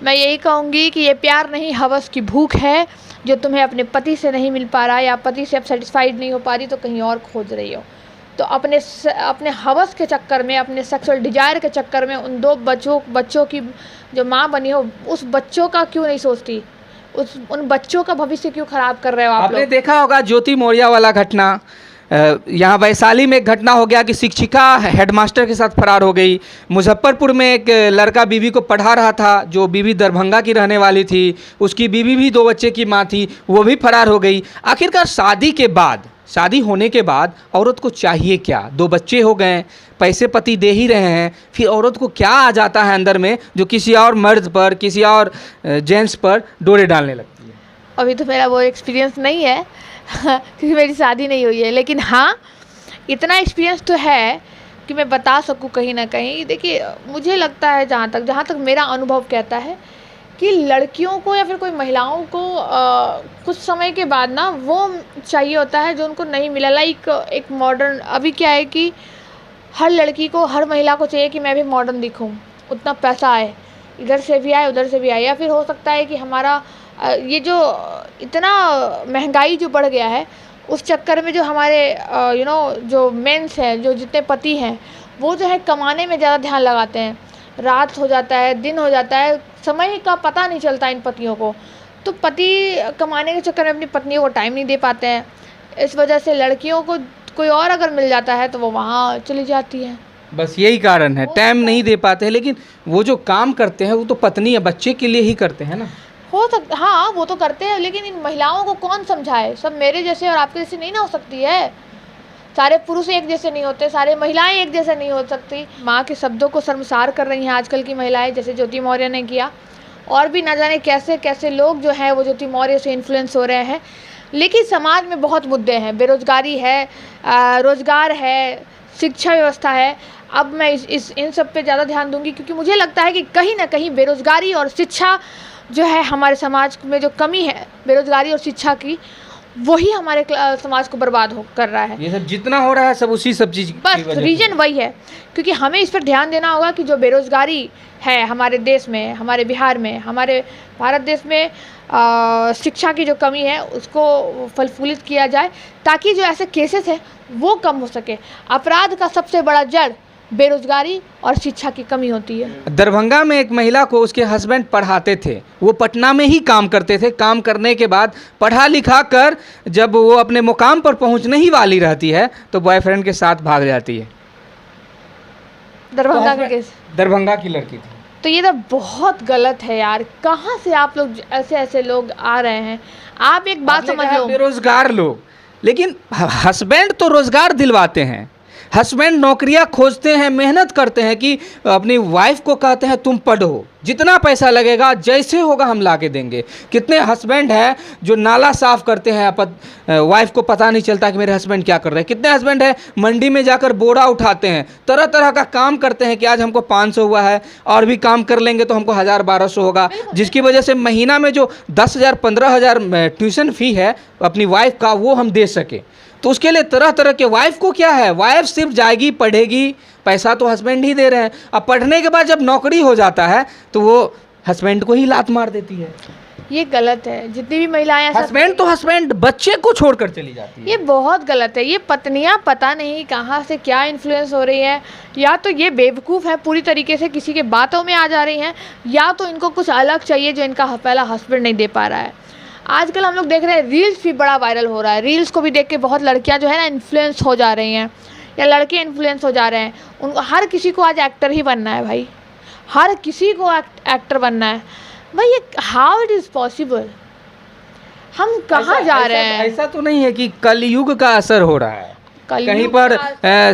मैं यही कहूँगी कि ये प्यार नहीं, हवस की भूख है जो तुम्हें अपने पति से नहीं मिल पा रहा, या पति से अब सेटिस्फाइड नहीं हो पा रही तो कहीं और खोज रही हो। तो अपने हवस के चक्कर में, अपने सेक्सुअल डिजायर के चक्कर में उन दो बच्चों की जो माँ बनी हो, उस बच्चों का क्यों नहीं सोचती? उन बच्चों का भविष्य क्यों खराब कर रहे हो आप आपने लोग? देखा होगा ज्योति मौर्या वाला घटना, यहाँ वैशाली में एक घटना हो गया कि शिक्षिका हेडमास्टर के साथ फरार हो गई। मुजफ्फरपुर में एक लड़का बीवी को पढ़ा रहा था, जो बीवी दरभंगा की रहने वाली थी, उसकी बीवी भी 2 बच्चे की माँ थी, वो भी फरार हो गई। आखिरकार शादी होने के बाद औरत को चाहिए क्या? 2 बच्चे हो गए, पैसे पति दे ही रहे हैं, फिर औरत को क्या आ जाता है अंदर में जो किसी और मर्द पर, किसी और जेंट्स पर डोरे डालने लगती है? अभी तो मेरा वो एक्सपीरियंस नहीं है क्योंकि मेरी शादी नहीं हुई है, लेकिन हाँ इतना एक्सपीरियंस तो है कि मैं बता सकूँ कहीं ना कहीं। देखिए, मुझे लगता है जहाँ तक मेरा अनुभव कहता है कि लड़कियों को या फिर कोई महिलाओं को कुछ समय के बाद ना वो चाहिए होता है जो उनको नहीं मिला। लाइक एक मॉडर्न, अभी क्या है कि हर लड़की को, हर महिला को चाहिए कि मैं भी मॉडर्न दिखूं, उतना पैसा आए, इधर से भी आए उधर से भी आए। या फिर हो सकता है कि हमारा ये जो इतना महंगाई जो बढ़ गया है, उस चक्कर में जो हमारे जो मेंस हैं, जो जितने पति हैं, वो जो है कमाने में ज़्यादा ध्यान लगाते हैं। रात हो जाता है, दिन हो जाता है, समय का पता नहीं चलता इन पतियों को। तो पति कमाने के चक्कर में अपनी पत्नियों को टाइम नहीं दे पाते हैं। इस वजह से लड़कियों को कोई और अगर मिल जाता है तो वो वहाँ चली जाती है। बस यही कारण है, टाइम नहीं दे पाते हैं। लेकिन वो जो काम करते हैं वो तो पत्नी या बच्चे के लिए ही करते हैं ना। हो सकता, हाँ वो तो करते हैं, लेकिन इन महिलाओं को कौन समझाए? सब मेरे जैसे और आपके जैसे नहीं ना हो सकती है। सारे पुरुष एक जैसे नहीं होते, सारे महिलाएं एक जैसे नहीं हो सकती। माँ के शब्दों को शर्मसार कर रही हैं आजकल की महिलाएं, जैसे ज्योति मौर्य ने किया। और भी ना जाने कैसे कैसे लोग जो हैं वो ज्योति मौर्य से इन्फ्लुएंस हो रहे हैं। लेकिन समाज में बहुत मुद्दे हैं, बेरोजगारी है, रोजगार है, शिक्षा व्यवस्था है। अब मैं इन सब पे ज़्यादा ध्यान दूंगी, क्योंकि मुझे लगता है कि कहीं ना कहीं बेरोजगारी और शिक्षा जो है, हमारे समाज में जो कमी है बेरोजगारी और शिक्षा की, वही हमारे समाज को बर्बाद कर रहा है। ये सब जितना हो रहा है सब उसी सब चीज़ बस रीजन वही है। क्योंकि हमें इस पर ध्यान देना होगा कि जो बेरोजगारी है हमारे देश में, हमारे बिहार में, हमारे भारत देश में शिक्षा की जो कमी है उसको फलफूलित किया जाए, ताकि जो ऐसे केसेस हैं वो कम हो सके। अपराध का सबसे बड़ा जड़ बेरोजगारी और शिक्षा की कमी होती है। दरभंगा में एक महिला को उसके हस्बैंड पढ़ाते थे, वो पटना में ही काम करते थे। काम करने के बाद पढ़ा लिखा कर जब वो अपने मुकाम पर पहुंचने ही वाली रहती है तो बॉयफ्रेंड के साथ भाग जाती है। दरभंगा का केस, दरभंगा की लड़की थी। तो ये तो बहुत गलत है यार। कहाँ से आप लोग ऐसे लोग आ रहे हैं? आप एक बात समझ लो, बेरोजगार लोग, लेकिन हस्बैंड तो रोजगार दिलवाते हैं। हस्बैंड नौकरियां खोजते हैं, मेहनत करते हैं कि अपनी वाइफ को कहते हैं तुम पढ़ो, जितना पैसा लगेगा जैसे होगा हम ला के देंगे। कितने हस्बैंड हैं जो नाला साफ करते हैं, वाइफ को पता नहीं चलता कि मेरे हस्बैंड क्या कर रहे हैं। कितने हस्बैंड हैं मंडी में जाकर बोरा उठाते हैं, तरह तरह का काम करते हैं कि आज हमको 500 हुआ है और भी काम कर लेंगे तो हमको 1000-1200 होगा, जिसकी वजह से महीना में जो 10,000-15,000 ट्यूशन फी है अपनी वाइफ का वो हम दे सके। तो उसके लिए तरह तरह के, वाइफ को क्या है, वाइफ सिर्फ जाएगी पढ़ेगी, पैसा तो हस्बैंड ही दे रहे हैं। अब पढ़ने के बाद जब नौकरी हो जाता है तो वो हस्बैंड को ही लात मार देती है। ये गलत है। जितनी भी महिलाएं, हस्बैंड बच्चे को छोड़कर चली जाती है। ये बहुत गलत है। ये पत्नियां पता नहीं कहाँ से क्या इन्फ्लुएंस हो रही हैं, या तो ये बेवकूफ़ है पूरी तरीके से किसी के बातों में आ जा रही हैं, या तो इनको कुछ अलग चाहिए जो इनका पहला हस्बैंड नहीं दे पा रहा है। आजकल हम लोग देख रहे हैं रील्स भी बड़ा वायरल हो रहा है। रील्स को भी देख के बहुत लड़कियां जो है ना इन्फ्लुएंस हो जा रही हैं, या लड़के इन्फ्लुएंस हो जा रहे हैं। उनको हर किसी को आज एक्टर ही बनना है भाई, हर किसी को एक्टर बनना है भाई। ये हाउ इट इज़ पॉसिबल? हम कहाँ जा रहे हैं? ऐसा तो नहीं है कि कलयुग का असर हो रहा है? कहीं पर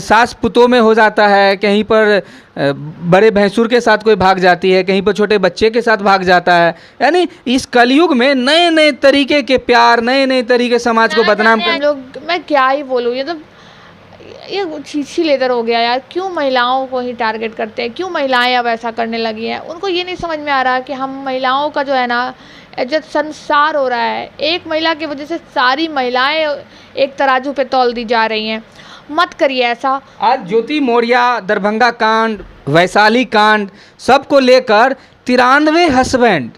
सास पुतों में हो जाता है, कहीं पर बड़े भैंसुर के साथ कोई भाग जाती है, कहीं पर छोटे बच्चे के साथ भाग जाता है। यानी इस कलयुग में नए नए तरीके के प्यार, नए नए तरीके समाज को बदनाम कर लोग। मैं क्या ही बोलूँ, ये छीछी लेदर हो गया यार। क्यों महिलाओं को ही टारगेट करते हैं? क्यों महिलाएं अब ऐसा करने लगी हैं? उनको ये नहीं समझ में आ रहा कि हम महिलाओं का जो है ना इज्जत संसार हो रहा है। एक महिला की वजह से सारी महिलाएं एक तराजू पे तौल दी जा रही हैं। मत करिए ऐसा। आज ज्योति मौर्या, दरभंगा कांड, वैशाली कांड, सबको लेकर 93 हस्बैंड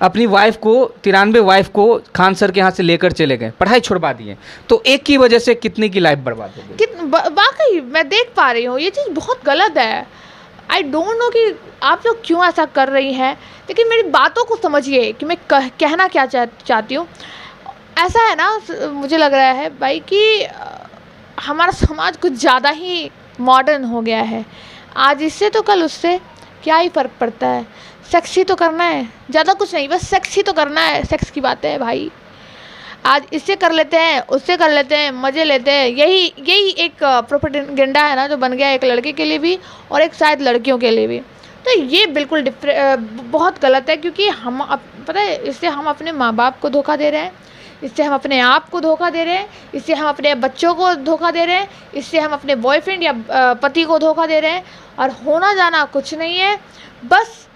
अपनी वाइफ को 93 वाइफ को खान सर के यहाँ से लेकर चले गए, पढ़ाई छुड़वा दिए, तो एक की वजह से कितनी की लाइफ बर्बाद हो गई। वाकई मैं देख पा रही हूँ ये चीज़ बहुत गलत है। आई डोंट नो कि आप लोग क्यों ऐसा कर रही हैं, लेकिन मेरी बातों को समझिए कि मैं कहना क्या चाहती हूँ। ऐसा है ना, मुझे लग रहा है भाई कि हमारा समाज कुछ ज़्यादा ही मॉडर्न हो गया है। आज इससे तो कल उससे क्या ही फ़र्क पड़ता है। सेक्स ही तो करना है, ज़्यादा कुछ नहीं, बस सेक्स ही तो करना है। सेक्स की बातें है भाई, आज इससे कर लेते हैं, उससे कर लेते हैं, मज़े लेते हैं। यही एक प्रोपेगेंडा है ना जो बन गया एक लड़के के लिए भी और एक शायद लड़कियों के लिए भी। तो ये बिल्कुल बहुत गलत है, क्योंकि पता है इससे हम अपने माँ बाप को धोखा दे रहे हैं, इससे हम अपने आप को धोखा दे रहे हैं, इससे हम अपने बच्चों को धोखा दे रहे हैं, इससे हम अपने बॉयफ्रेंड या पति को धोखा दे रहे हैं। और होना जाना कुछ नहीं है, बस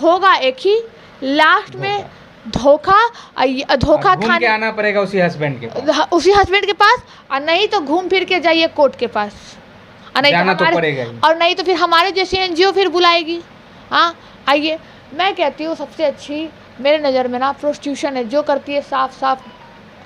होगा एक ही, लास्ट में धोखा घूम के आना पड़ेगा उसी हस्बैंड के पास, और नहीं तो घूम फिर के जाइए कोर्ट के पास, और नहीं जाना तो पड़ेगा ही। और नहीं तो फिर हमारे जैसी एनजीओ फिर बुलाएगी। हाँ आइए, मैं कहती हूँ सबसे अच्छी मेरे नज़र में ना प्रोस्टिट्यूशन है, जो करती है साफ साफ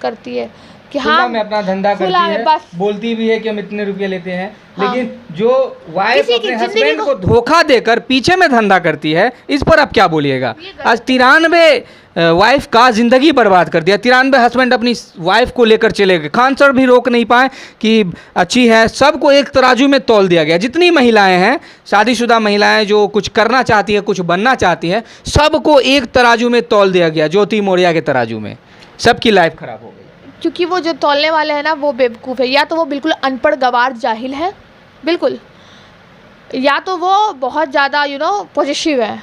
करती है कि हाँ में अपना धंधा करती है, बस बोलती भी है कि हम इतने रुपए लेते हैं। हाँ। लेकिन जो वाइफ किसी की अपने जिंदगी हस्बैंड को धोखा देकर पीछे में धंधा करती है, इस पर आप क्या बोलिएगा। आज 93 वाइफ का ज़िंदगी बर्बाद कर दिया। 93 हस्बैंड अपनी वाइफ को लेकर चले गए। खान सर भी रोक नहीं पाए कि अच्छी है, सबको एक तराजू में तौल दिया गया। जितनी महिलाएं हैं, शादीशुदा महिलाएं जो कुछ करना चाहती है, कुछ बनना चाहती है, सबको एक तराजू में तौल दिया गया, ज्योति मौर्या के तराजू में। सबकी लाइफ खराब हो गई, क्योंकि वो जो तौलने वाले हैं ना वो बेवकूफ़ है, या तो वो बिल्कुल अनपढ़ गवार जाहिल है बिल्कुल, या तो वो बहुत ज़्यादा पॉजिटिव है,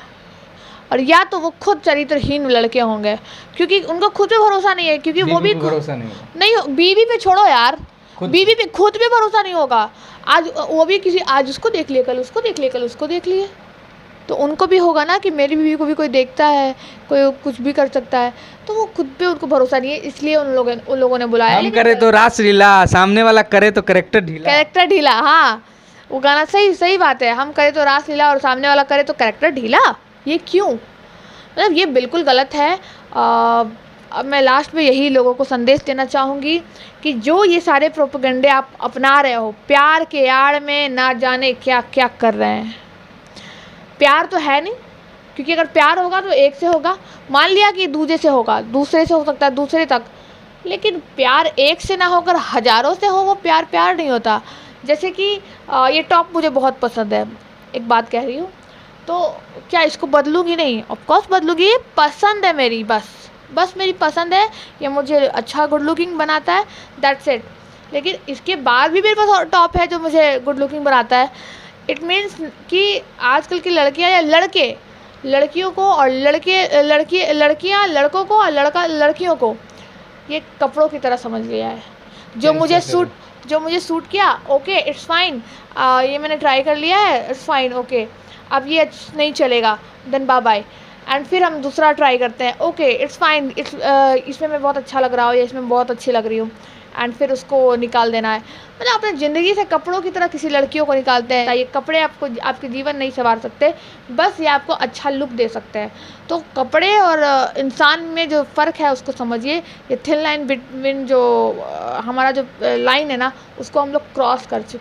और या तो वो खुद चरित्रहीन लड़के होंगे, क्योंकि उनको खुद पे भरोसा नहीं है। क्योंकि वो भी भरोसा नहीं, बीवी पे छोड़ो यार, बीवी पे खुद पे भरोसा नहीं होगा। आज वो भी आज उसको देख लिए, कल उसको देख लिए, कल उसको देख लिए, तो उनको भी होगा ना कि मेरी बीवी को भी कोई देखता है, कोई कुछ भी कर सकता है, तो वो खुद पे उनको भरोसा नहीं है, इसलिए उन लोगों ने बुलाया। हम करे तो रास लीला, सामने वाला करे तो कैरेक्टर ढीला। हाँ, वो गाना सही बात है। हम करे तो रास लीला और सामने वाला करे तो कैरेक्टर ढीला, ये क्यों? मतलब ये बिल्कुल गलत है। अब मैं लास्ट में यही लोगों को संदेश देना चाहूँगी कि जो ये सारे प्रोपेगेंडे आप अपना रहे हो, प्यार के आड़ में ना जाने क्या क्या कर रहे हैं। प्यार तो है नहीं, क्योंकि अगर प्यार होगा तो एक से होगा, मान लिया कि दूसरे से होगा, दूसरे से हो सकता है दूसरे तक, लेकिन प्यार एक से ना होकर हज़ारों से हो, वो प्यार नहीं होता। जैसे कि ये टॉप मुझे बहुत पसंद है, एक बात कह रही हूँ, तो क्या इसको बदलूँगी? नहीं, ऑफ कोर्स बदलूँगी, ये पसंद है मेरी, बस मेरी पसंद है, ये मुझे अच्छा गुड लुकिंग बनाता है, दैट्स इट। लेकिन इसके बाद भी मेरे पास टॉप है जो मुझे गुड लुकिंग बनाता है। इट मीन्स कि आजकल की लड़कियां या लड़के लड़कियों को, और लड़कियां लड़कों को, और लड़का लड़कियों को ये कपड़ों की तरह समझ लिया है। जो मुझे सूट किया, ओके इट्स फाइन, ये मैंने ट्राई कर लिया है, इट्स फाइन, ओके, अब ये नहीं चलेगा, देन बाय बाय, एंड फिर हम दूसरा ट्राई करते हैं, ओके इट्स फाइन, इसमें मैं बहुत अच्छा लग रहा हूँ या इसमें बहुत अच्छी लग रही हूँ, एंड फिर उसको निकाल देना है। मतलब अपने ज़िंदगी से कपड़ों की तरह किसी लड़कियों को निकालते हैं। ये कपड़े आपके जीवन नहीं संवार सकते, बस ये आपको अच्छा लुक दे सकते हैं। तो कपड़े और इंसान में जो फ़र्क है उसको समझिए। ये थिन लाइन बिटवीन जो हमारा जो लाइन है ना, उसको हम लोग क्रॉस कर चुके हैं।